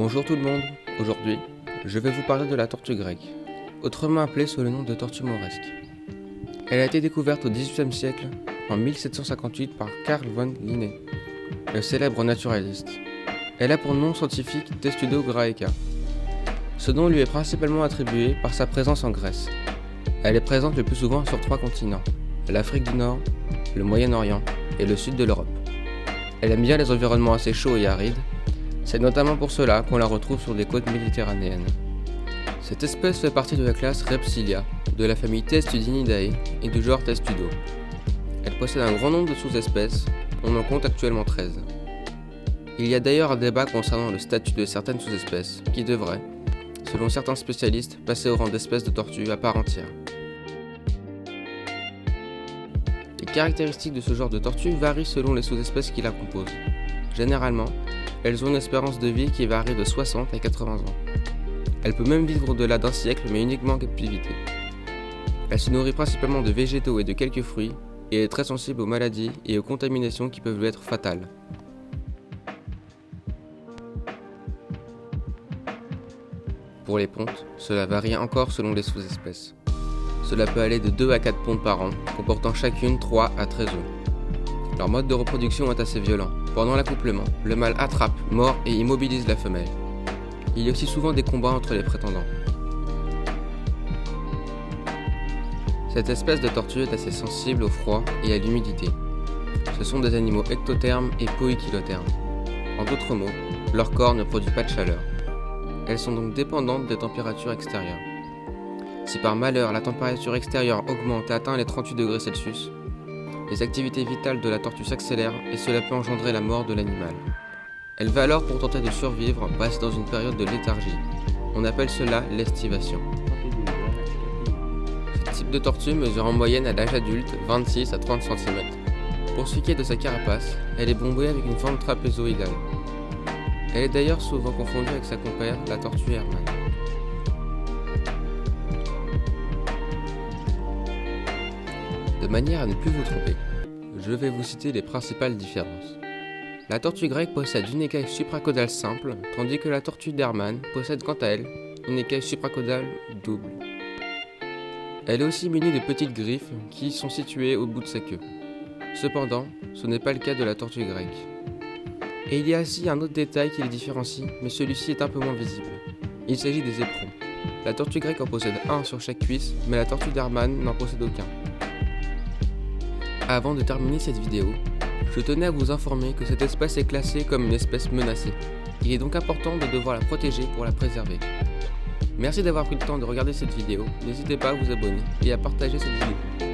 Bonjour tout le monde, aujourd'hui, je vais vous parler de la tortue grecque, autrement appelée sous le nom de tortue mauresque. Elle a été découverte au XVIIIe siècle, en 1758 par Carl von Linné, le célèbre naturaliste. Elle a pour nom scientifique Testudo graeca. Ce nom lui est principalement attribué par sa présence en Grèce. Elle est présente le plus souvent sur 3 continents, l'Afrique du Nord, le Moyen-Orient et le sud de l'Europe. Elle aime bien les environnements assez chauds et arides. C'est notamment pour cela qu'on la retrouve sur des côtes méditerranéennes. Cette espèce fait partie de la classe Repsilia, de la famille Testudinidae et du genre Testudo. Elle possède un grand nombre de sous-espèces, on en compte actuellement 13. Il y a d'ailleurs un débat concernant le statut de certaines sous-espèces, qui devraient, selon certains spécialistes, passer au rang d'espèces de tortues à part entière. Les caractéristiques de ce genre de tortue varient selon les sous-espèces qui la composent. Généralement, elles ont une espérance de vie qui varie de 60 à 80 ans. Elle peut même vivre au-delà d'un siècle, mais uniquement en captivité. Elle se nourrit principalement de végétaux et de quelques fruits, et est très sensible aux maladies et aux contaminations qui peuvent lui être fatales. Pour les pontes, cela varie encore selon les sous-espèces. Cela peut aller de 2 à 4 pontes par an, comportant chacune 3 à 13 œufs. Leur mode de reproduction est assez violent. Pendant l'accouplement, le mâle attrape, mord et immobilise la femelle. Il y a aussi souvent des combats entre les prétendants. Cette espèce de tortue est assez sensible au froid et à l'humidité. Ce sont des animaux ectothermes et poikilothermes. En d'autres mots, leur corps ne produit pas de chaleur. Elles sont donc dépendantes des températures extérieures. Si par malheur la température extérieure augmente et atteint les 38 degrés Celsius, les activités vitales de la tortue s'accélèrent et cela peut engendrer la mort de l'animal. Elle va alors, pour tenter de survivre, passer dans une période de léthargie. On appelle cela l'estivation. Ce type de tortue mesure en moyenne à l'âge adulte 26 à 30 cm. Pour ce qui est de sa carapace, elle est bombée avec une forme trapézoïdale. Elle est d'ailleurs souvent confondue avec sa compère, la tortue Hermann. De manière à ne plus vous tromper, je vais vous citer les principales différences. La tortue grecque possède une écaille supracaudale simple, tandis que la tortue d'Hermann possède quant à elle une écaille supracaudale double. Elle est aussi munie de petites griffes qui sont situées au bout de sa queue. Cependant, ce n'est pas le cas de la tortue grecque. Et il y a aussi un autre détail qui les différencie, mais celui-ci est un peu moins visible. Il s'agit des éperons. La tortue grecque en possède un sur chaque cuisse, mais la tortue d'Hermann n'en possède aucun. Avant de terminer cette vidéo, je tenais à vous informer que cette espèce est classée comme une espèce menacée. Il est donc important de devoir la protéger pour la préserver. Merci d'avoir pris le temps de regarder cette vidéo, n'hésitez pas à vous abonner et à partager cette vidéo.